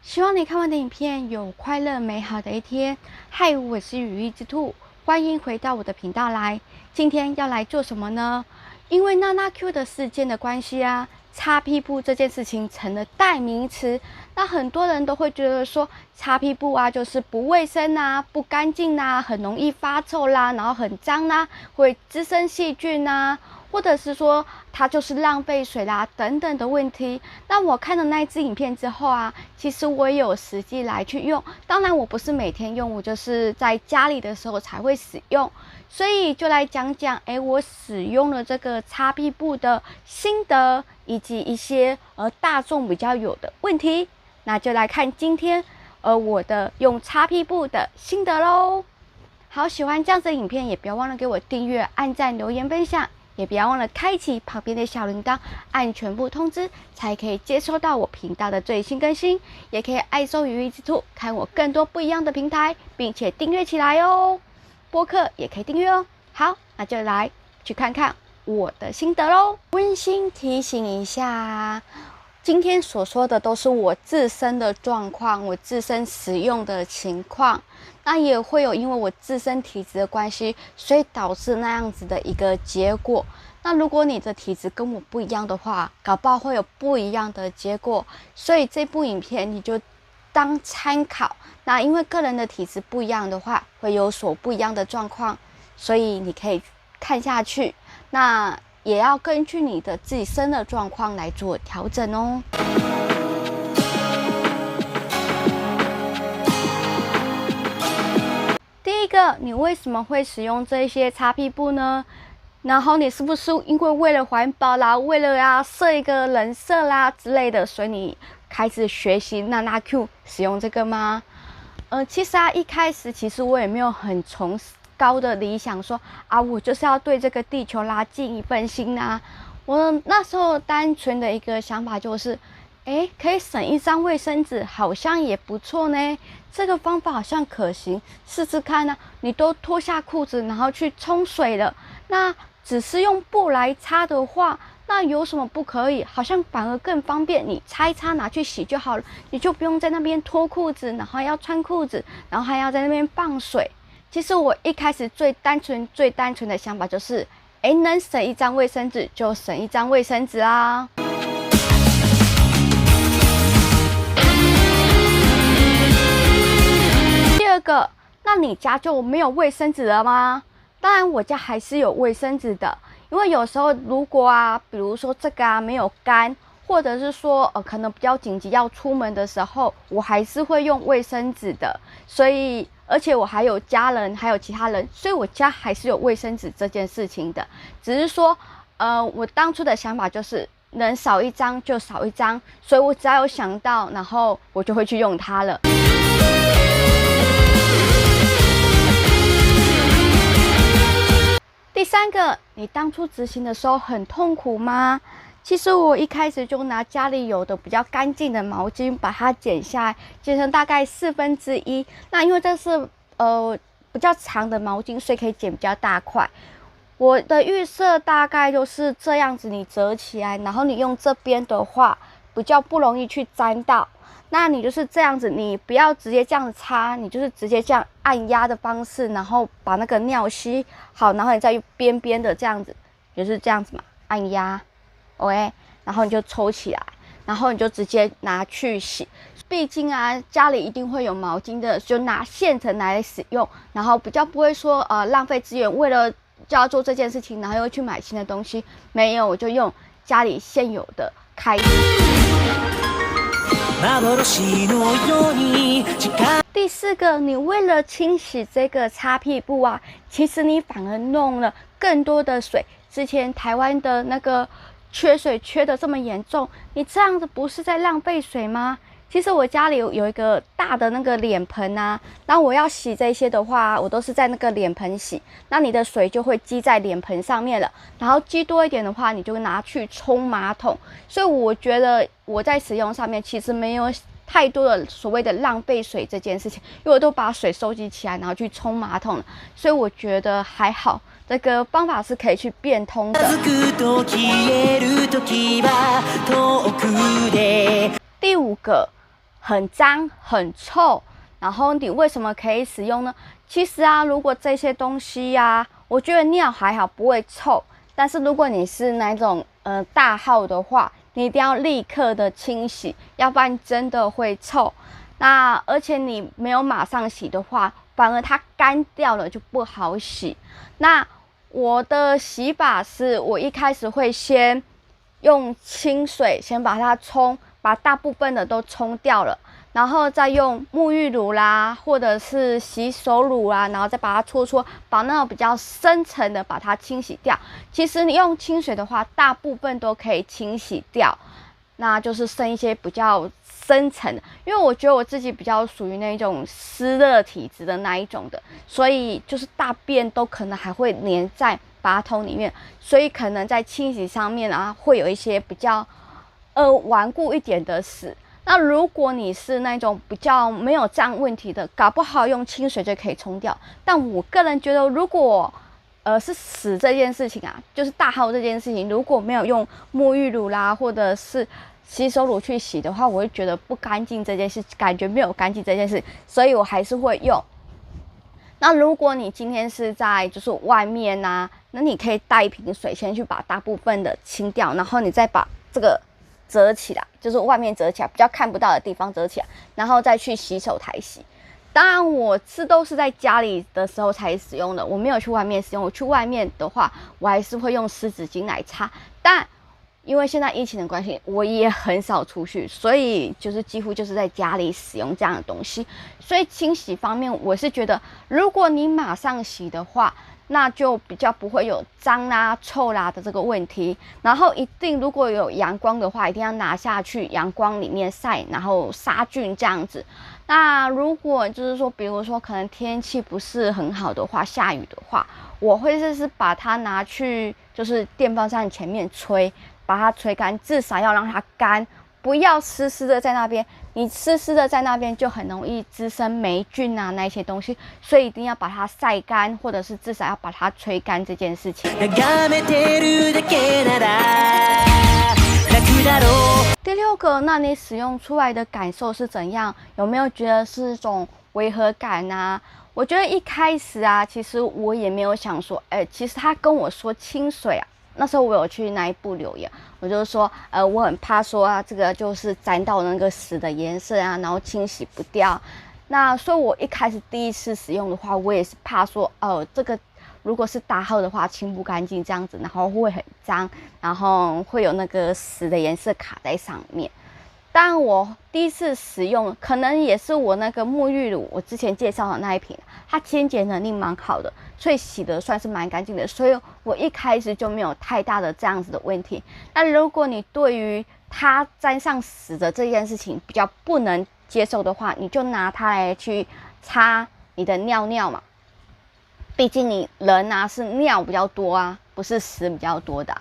希望你看完的影片有快乐美好的一天。嗨，我是羽翼之兔，欢迎回到我的频道来。今天要来做什么呢？因为娜娜 Q 的事件的关系啊，擦屁布这件事情成了代名词。那很多人都会觉得说，擦屁布啊就是不卫生啊、不干净啊、很容易发臭啦，然后很脏啦，会滋生细菌啊。或者是说它就是浪费水啦等等的问题。那我看了那一支影片之后啊，其实我也有实际来去用。当然我不是每天用，我就是在家里的时候才会使用。所以就来讲讲，我使用了这个擦屁布的心得，以及一些大众比较有的问题。那就来看今天我的用擦屁布的心得咯。好，喜欢这样子的影片，也不要忘了给我订阅、按赞、留言、分享。也不要忘了开启旁边的小铃铛，按全部通知，才可以接收到我频道的最新更新。也可以爱搜羽翼之兔，看我更多不一样的平台，并且订阅起来哦。播客也可以订阅哦。好，那就来去看看我的心得咯。温馨提醒一下，今天所说的都是我自身的状况，我自身使用的情况。那也会有因为我自身体质的关系，所以导致那样子的一个结果。那如果你的体质跟我不一样的话，搞不好会有不一样的结果。所以这部影片你就当参考。那因为个人的体质不一样的话，会有所不一样的状况，所以你可以看下去。那也要根据你的自身的状况来做调整哦。第一个，你为什么会使用这些擦屁布呢？然后你是不是因为了环保啦，为了要设一个人设啦之类的，所以你开始学习娜娜 Q 使用这个吗？其实啊，一开始其实我也没有很崇高的理想说啊，我就是要对这个地球啦尽一份心啊。我那时候单纯的一个想法就是，可以省一张卫生纸，好像也不错呢。这个方法好像可行，试试看呢。你都脱下裤子，然后去冲水了，那只是用布来擦的话，那有什么不可以？好像反而更方便，你擦一擦拿去洗就好了，你就不用在那边脱裤子，然后要穿裤子，然后还要在那边放水。其实我一开始最单纯的想法就是，能省一张卫生纸就省一张卫生纸啦。第二个，那你家就没有卫生纸了吗？当然，我家还是有卫生纸的，因为有时候如果啊，比如说这个啊没有干，或者是说可能比较紧急要出门的时候，我还是会用卫生纸的。所以，而且我还有家人，还有其他人，所以我家还是有卫生纸这件事情的。只是说，我当初的想法就是能少一张就少一张，所以我只要有想到，然后我就会去用它了。第三个，你当初执行的时候很痛苦吗？其实我一开始就拿家里有的比较干净的毛巾，把它剪下来，剪成大概1/4。那因为这是比较长的毛巾，所以可以剪比较大块。我的预设大概就是这样子，你折起来，然后你用这边的话，比较不容易去沾到。那你就是这样子，你不要直接这样擦，你就是直接这样按压的方式，然后把那个尿吸好，然后你再用边边的这样子，就是这样子嘛，按压 ，OK， 然后你就抽起来，然后你就直接拿去洗。毕竟啊，家里一定会有毛巾的，就拿现成来使用，然后比较不会说浪费资源，为了就要做这件事情，然后又去买新的东西。没有，我就用家里现有的开始。第四个，你为了清洗这个擦屁布啊，其实你反而弄了更多的水。之前台湾的那个缺水缺的这么严重，你这样子不是在浪费水吗？其实我家里有一个大的那个脸盆啊，然后我要洗这些的话，我都是在那个脸盆洗，那你的水就会积在脸盆上面了，然后积多一点的话，你就拿去冲马桶。所以我觉得我在使用上面其实没有太多的所谓的浪费水这件事情，因为我都把水收集起来，然后去冲马桶了，所以我觉得还好，这个方法是可以去变通的。第五个，很脏很臭，然后你为什么可以使用呢？其实啊，如果这些东西啊，我觉得尿还好不会臭，但是如果你是那种大号的话，你一定要立刻的清洗，要不然真的会臭。那而且你没有马上洗的话，反而它干掉了就不好洗。那我的洗法是我一开始会先用清水先把它冲，把大部分的都冲掉了，然后再用沐浴乳啦，或者是洗手乳啊，然后再把它搓，把那种比较深层的把它清洗掉。其实你用清水的话，大部分都可以清洗掉，那就是剩一些比较深层的。因为我觉得我自己比较属于那种湿热体质的那一种的，所以就是大便都可能还会粘在马桶里面，所以可能在清洗上面啊，会有一些比较顽固一点的屎。那如果你是那种比较没有这样问题的，搞不好用清水就可以冲掉。但我个人觉得，如果是屎这件事情啊，就是大号这件事情，如果没有用沐浴乳啦，或者是洗手乳去洗的话，我会觉得不干净这件事，感觉没有干净这件事，所以我还是会用。那如果你今天是在就是外面啊，那你可以带一瓶水先去把大部分的清掉，然后你再把这个折起来，就是外面折起来，比较看不到的地方折起来，然后再去洗手台洗。当然我都是在家里的时候才使用的，我没有去外面使用。我去外面的话，我还是会用湿纸巾来擦，但因为现在疫情的关系，我也很少出去，所以就是几乎就是在家里使用这样的东西。所以清洗方面，我是觉得，如果你马上洗的话，那就比较不会有脏啦、臭啦的这个问题。然后一定如果有阳光的话，一定要拿下去阳光里面晒，然后杀菌这样子。那如果就是说，比如说可能天气不是很好的话，下雨的话，我会是把它拿去就是电风扇前面吹。把它吹干，至少要让它干，不要湿湿的在那边。你湿湿的在那边就很容易滋生霉菌啊那些东西，所以一定要把它晒干，或者是至少要把它吹干这件事情。第六个，那你使用出来的感受是怎样？有没有觉得是一种违和感啊？我觉得一开始啊，其实我也没有想说，其实他跟我说清水啊。那时候我有去那一部留言，我就说，我很怕说啊，这个就是沾到那个屎的颜色啊，然后清洗不掉。那所以我一开始第一次使用的话，我也是怕说，这个如果是大号的话，清不干净这样子，然后会很脏，然后会有那个屎的颜色卡在上面。但我第一次使用，可能也是我那个沐浴乳，我之前介绍的那一瓶，它清洁能力蛮好的，所以洗的算是蛮干净的，所以我一开始就没有太大的这样子的问题。那如果你对于它沾上屎的这件事情比较不能接受的话，你就拿它来去擦你的尿尿嘛，毕竟你人啊是尿比较多啊，不是屎比较多的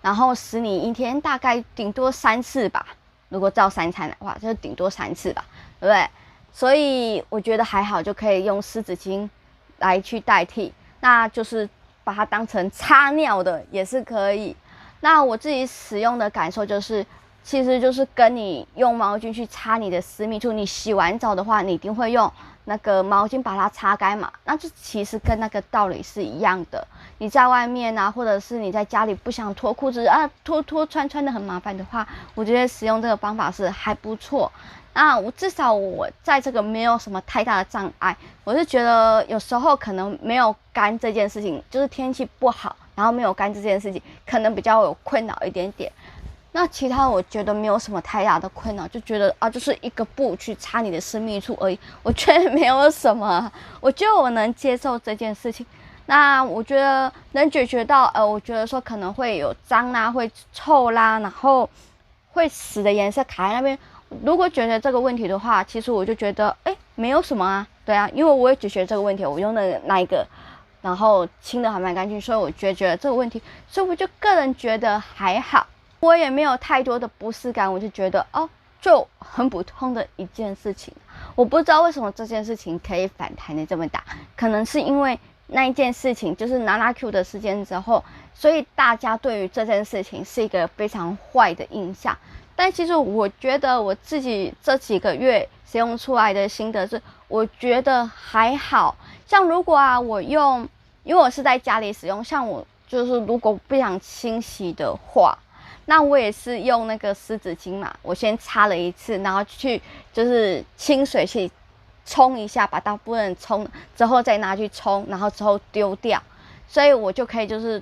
然后屎你一天大概顶多3次吧。如果照3餐的话，就顶多3次吧，对不对？所以我觉得还好，就可以用湿纸巾来去代替，那就是把它当成擦尿的也是可以。那我自己使用的感受就是，其实就是跟你用毛巾去擦你的私密处，你洗完澡的话，你一定会用那个毛巾把它擦干嘛，那就其实跟那个道理是一样的。你在外面啊，或者是你在家里不想脱裤子啊，脱穿的很麻烦的话，我觉得使用这个方法是还不错。那至少我在这个没有什么太大的障碍。我是觉得有时候可能没有干这件事情，就是天气不好，然后没有干这件事情，可能比较有困扰一点点。那其他我觉得没有什么太大的困扰，就觉得啊，就是一个布去擦你的私密处而已，我觉得没有什么，我觉得我能接受这件事情。那我觉得能解决到，我觉得说可能会有脏啦，会臭啦，然后会屎的颜色卡在那边。如果觉得这个问题的话，其实我就觉得，没有什么啊，对啊，因为我也解决这个问题，我用的那一个，然后清的还蛮干净，所以我觉得这个问题，所以我就个人觉得还好。我也没有太多的不适感，我就觉得就很普通的一件事情。我不知道为什么这件事情可以反弹的这么大，可能是因为那一件事情就是NanaQ的事件之后，所以大家对于这件事情是一个非常坏的印象。但其实我觉得我自己这几个月使用出来的心得是，我觉得还好像如果我用，因为我是在家里使用，像我就是如果不想清洗的话，那我也是用那个湿纸巾嘛，我先擦了一次，然后去就是清水去冲一下，把大部分冲之后再拿去冲，然后之后丢掉，所以我就可以就是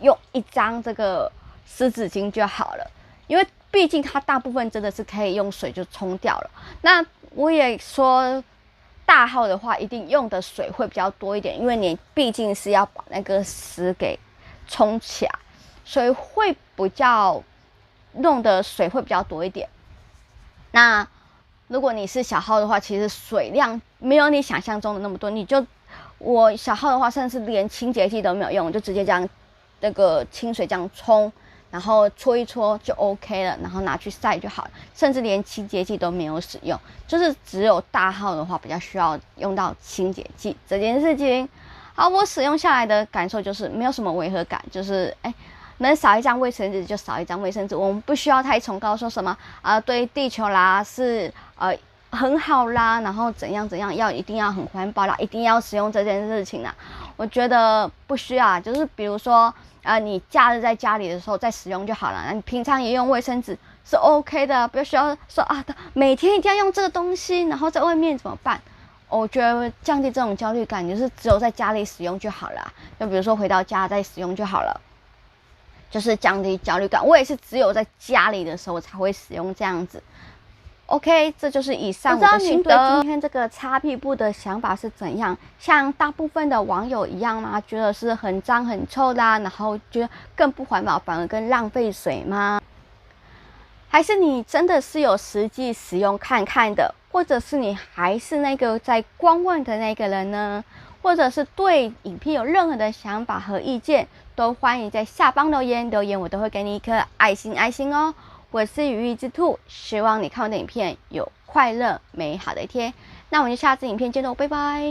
用一张这个湿纸巾就好了，因为毕竟它大部分真的是可以用水就冲掉了。那我也说大号的话，一定用的水会比较多一点，因为你毕竟是要把那个屎给冲起来，所以会比较用的水会比较多一点。那如果你是小号的话，其实水量没有你想象中的那么多，我小号的话，甚至连清洁剂都没有用，就直接这样那个清水这样冲，然后搓一搓就 OK 了，然后拿去晒就好了，甚至连清洁剂都没有使用，就是只有大号的话比较需要用到清洁剂这件事情。好，我使用下来的感受就是没有什么违和感，就是能少一张卫生纸就少一张卫生纸，我们不需要太崇高说什么对地球啦是很好啦，然后怎样怎样一定要很环保啦，一定要使用这件事情啦。我觉得不需要就是比如说你假日在家里的时候再使用就好了，你平常也用卫生纸是 OK 的，不需要说每天一定要用这个东西，然后在外面怎么办？我觉得降低这种焦虑感，就是只有在家里使用就好了，就比如说回到家再使用就好了。就是降低焦虑感，我也是只有在家里的时候才会使用这样子。OK， 这就是以上我的心得。不知道你对今天这个擦屁股的想法是怎样？像大部分的网友一样吗？觉得是很脏很臭啦，然后觉得更不环保，反而更浪费水吗？还是你真的是有实际使用看看的，或者是你还是那个在观望的那个人呢？或者是对影片有任何的想法和意见，都欢迎在下方留言，我都会给你一颗爱心哦。我是羽翼之兔，希望你看我的影片有快乐美好的一天。那我们就下次影片见喽，拜拜。